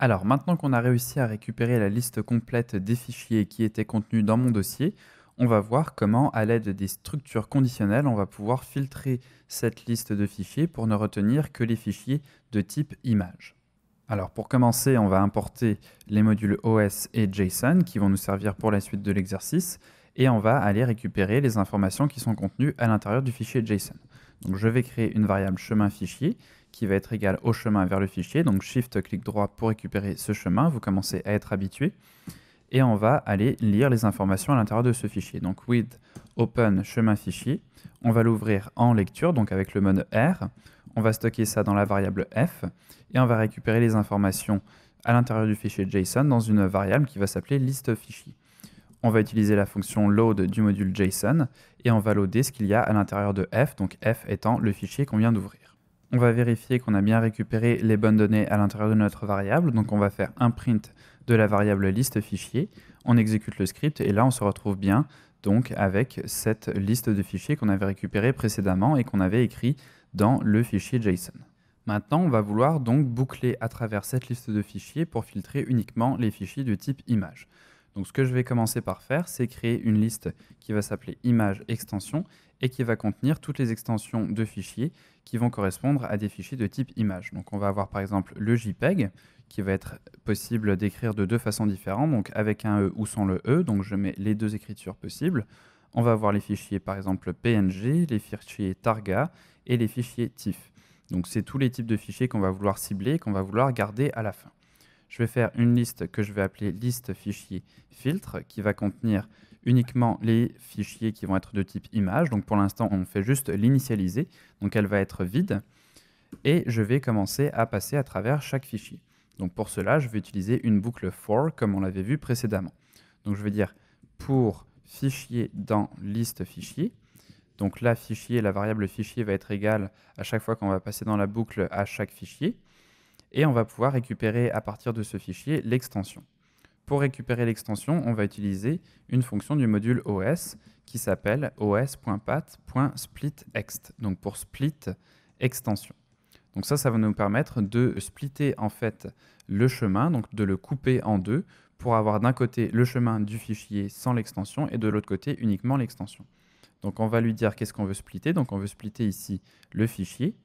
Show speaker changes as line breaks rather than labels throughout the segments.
Alors, maintenant qu'on a réussi à récupérer la liste complète des fichiers qui étaient contenus dans mon dossier, on va voir comment, à l'aide des structures conditionnelles, on va pouvoir filtrer cette liste de fichiers pour ne retenir que les fichiers de type image. Alors, pour commencer, on va importer les modules OS et JSON qui vont nous servir pour la suite de l'exercice et on va aller récupérer les informations qui sont contenues à l'intérieur du fichier JSON. Donc, je vais créer une variable chemin fichier qui va être égale au chemin vers le fichier. Donc Shift, clic droit pour récupérer ce chemin. Vous commencez à être habitué. Et on va aller lire les informations à l'intérieur de ce fichier. Donc with open chemin fichier, on va l'ouvrir en lecture, donc avec le mode R. On va stocker ça dans la variable f et on va récupérer les informations à l'intérieur du fichier JSON dans une variable qui va s'appeler liste fichier. On va utiliser la fonction load du module JSON et on va loader ce qu'il y a à l'intérieur de f, donc f étant le fichier qu'on vient d'ouvrir. On va vérifier qu'on a bien récupéré les bonnes données à l'intérieur de notre variable. Donc on va faire un print de la variable liste fichier. On exécute le script et là on se retrouve bien donc avec cette liste de fichiers qu'on avait récupéré précédemment et qu'on avait écrit dans le fichier JSON. Maintenant, on va vouloir donc boucler à travers cette liste de fichiers pour filtrer uniquement les fichiers de type image. Donc ce que je vais commencer par faire, c'est créer une liste qui va s'appeler image extension et qui va contenir toutes les extensions de fichiers qui vont correspondre à des fichiers de type image. Donc on va avoir par exemple le JPEG qui va être possible d'écrire de deux façons différentes, donc avec un E ou sans le E, donc je mets les deux écritures possibles. On va avoir les fichiers par exemple PNG, les fichiers Targa et les fichiers TIFF. Donc c'est tous les types de fichiers qu'on va vouloir cibler et qu'on va vouloir garder à la fin. Je vais faire une liste que je vais appeler liste fichier filtre qui va contenir uniquement les fichiers qui vont être de type image. Donc pour l'instant, on fait juste l'initialiser. Donc elle va être vide. Et je vais commencer à passer à travers chaque fichier. Donc pour cela, je vais utiliser une boucle for comme on l'avait vu précédemment. Donc je vais dire pour fichier dans liste fichier. Donc là, fichier, la variable fichier va être égale à chaque fois qu'on va passer dans la boucle à chaque fichier. Et on va pouvoir récupérer à partir de ce fichier l'extension. Pour récupérer l'extension, on va utiliser une fonction du module OS qui s'appelle os.path.splitExt, donc pour split extension. Donc ça va nous permettre de splitter en fait le chemin, donc de le couper en deux pour avoir d'un côté le chemin du fichier sans l'extension et de l'autre côté uniquement l'extension. Donc on va lui dire qu'est-ce qu'on veut splitter, donc on veut splitter ici le fichier.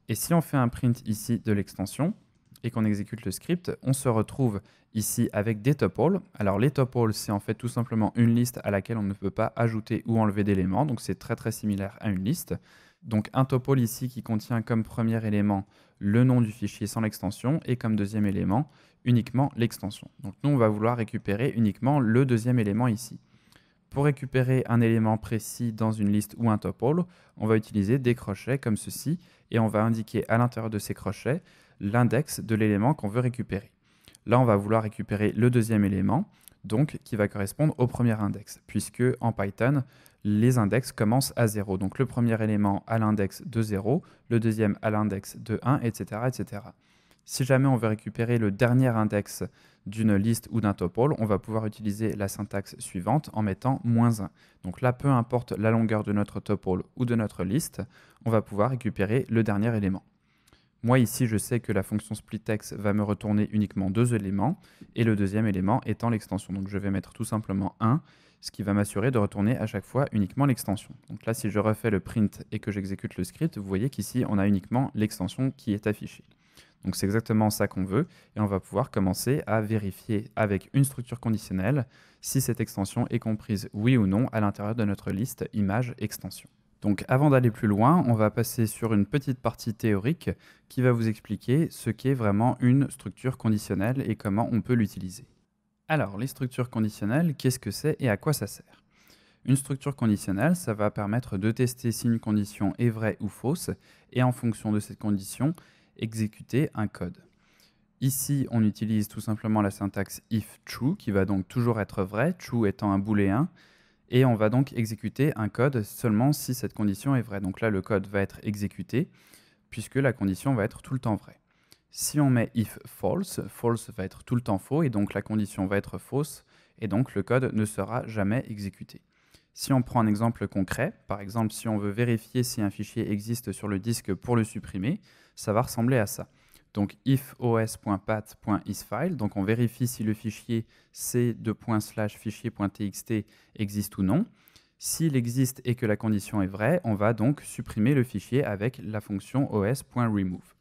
Et si on fait un print ici de l'extension et qu'on exécute le script, on se retrouve ici avec des tuples. Alors les tuples, c'est en fait tout simplement une liste à laquelle on ne peut pas ajouter ou enlever d'éléments. Donc c'est très similaire à une liste. Donc un tuple ici qui contient comme premier élément le nom du fichier sans l'extension et comme deuxième élément uniquement l'extension. Donc nous, on va vouloir récupérer uniquement le deuxième élément ici. Pour récupérer un élément précis dans une liste ou un tuple, on va utiliser des crochets comme ceci et on va indiquer à l'intérieur de ces crochets l'index de l'élément qu'on veut récupérer. Là, on va vouloir récupérer le deuxième élément, donc qui va correspondre au premier index, puisque en Python, les index commencent à 0. Donc le premier élément à l'index de 0, le deuxième à l'index de 1, etc., etc. Si jamais on veut récupérer le dernier index d'une liste ou d'un tuple, on va pouvoir utiliser la syntaxe suivante en mettant -1. Donc là, peu importe la longueur de notre tuple ou de notre liste, on va pouvoir récupérer le dernier élément. Moi ici, je sais que la fonction splitExt va me retourner uniquement deux éléments et le deuxième élément étant l'extension. Donc je vais mettre tout simplement 1, ce qui va m'assurer de retourner à chaque fois uniquement l'extension. Donc là, si je refais le print et que j'exécute le script, vous voyez qu'ici, on a uniquement l'extension qui est affichée. Donc c'est exactement ça qu'on veut et on va pouvoir commencer à vérifier avec une structure conditionnelle si cette extension est comprise oui ou non à l'intérieur de notre liste image extension. Donc avant d'aller plus loin, on va passer sur une petite partie théorique qui va vous expliquer ce qu'est vraiment une structure conditionnelle et comment on peut l'utiliser. Alors les structures conditionnelles, qu'est-ce que c'est et à quoi ça sert? Une structure conditionnelle, ça va permettre de tester si une condition est vraie ou fausse et en fonction de cette condition, exécuter un code. Ici, on utilise tout simplement la syntaxe if true, qui va donc toujours être vrai, true étant un booléen, et on va donc exécuter un code seulement si cette condition est vraie. Donc là, le code va être exécuté, puisque la condition va être tout le temps vraie. Si on met if false, false va être tout le temps faux, et donc la condition va être fausse, et donc le code ne sera jamais exécuté. Si on prend un exemple concret, par exemple si on veut vérifier si un fichier existe sur le disque pour le supprimer, ça va ressembler à ça. Donc if os.path.isFile, donc on vérifie si le fichier c:/fichier.txt existe ou non. S'il existe et que la condition est vraie, on va donc supprimer le fichier avec la fonction os.remove.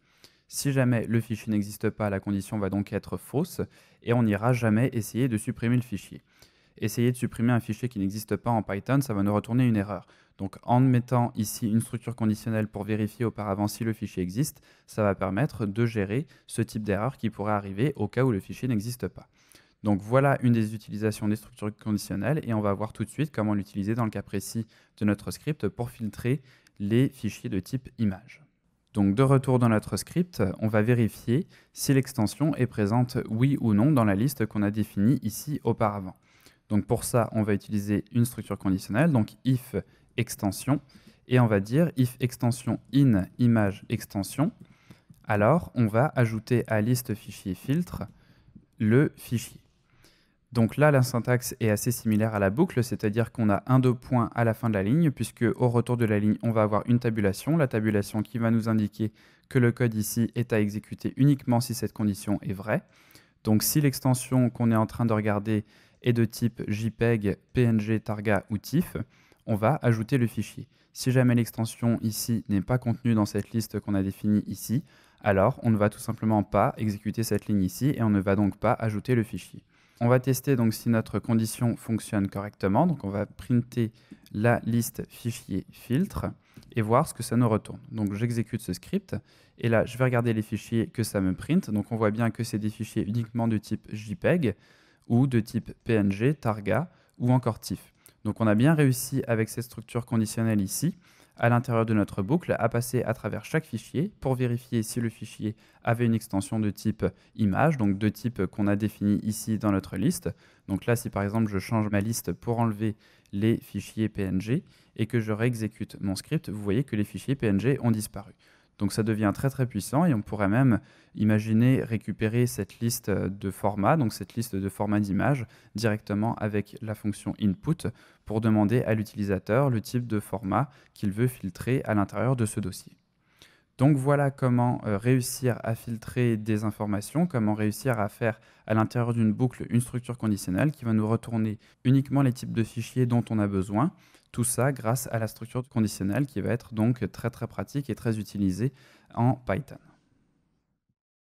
Si jamais le fichier n'existe pas, la condition va donc être fausse et on n'ira jamais essayer de supprimer le fichier. Essayer de supprimer un fichier qui n'existe pas en Python, ça va nous retourner une erreur. Donc en mettant ici une structure conditionnelle pour vérifier auparavant si le fichier existe, ça va permettre de gérer ce type d'erreur qui pourrait arriver au cas où le fichier n'existe pas. Donc voilà une des utilisations des structures conditionnelles et on va voir tout de suite comment l'utiliser dans le cas précis de notre script pour filtrer les fichiers de type image. Donc de retour dans notre script, on va vérifier si l'extension est présente oui ou non dans la liste qu'on a définie ici auparavant. Donc pour ça, on va utiliser une structure conditionnelle, donc if extension, et on va dire if extension in image extension. Alors, on va ajouter à liste fichier filtre le fichier. Donc là, la syntaxe est assez similaire à la boucle, c'est-à-dire qu'on a un 2 points à la fin de la ligne, puisque au retour de la ligne, on va avoir une tabulation, la tabulation qui va nous indiquer que le code ici est à exécuter uniquement si cette condition est vraie. Donc si l'extension qu'on est en train de regarder est de type JPEG, PNG, Targa ou TIFF, on va ajouter le fichier. Si jamais l'extension ici n'est pas contenue dans cette liste qu'on a définie ici, alors on ne va tout simplement pas exécuter cette ligne ici et on ne va donc pas ajouter le fichier. On va tester donc si notre condition fonctionne correctement. Donc on va printer la liste fichier filtre et voir ce que ça nous retourne. Donc j'exécute ce script et là je vais regarder les fichiers que ça me print. Donc on voit bien que c'est des fichiers uniquement de type JPEG ou de type PNG, Targa ou encore TIFF. Donc on a bien réussi avec cette structure conditionnelle ici à l'intérieur de notre boucle à passer à travers chaque fichier pour vérifier si le fichier avait une extension de type image, donc de type qu'on a défini ici dans notre liste. Donc là, si par exemple je change ma liste pour enlever les fichiers PNG et que je réexécute mon script, vous voyez que les fichiers PNG ont disparu. Donc ça devient très très puissant et on pourrait même imaginer récupérer cette liste de formats, donc cette liste de formats d'image directement avec la fonction input pour demander à l'utilisateur le type de format qu'il veut filtrer à l'intérieur de ce dossier. Donc voilà comment réussir à filtrer des informations, comment réussir à faire à l'intérieur d'une boucle une structure conditionnelle qui va nous retourner uniquement les types de fichiers dont on a besoin. Tout ça grâce à la structure conditionnelle qui va être donc très très pratique et très utilisée en Python.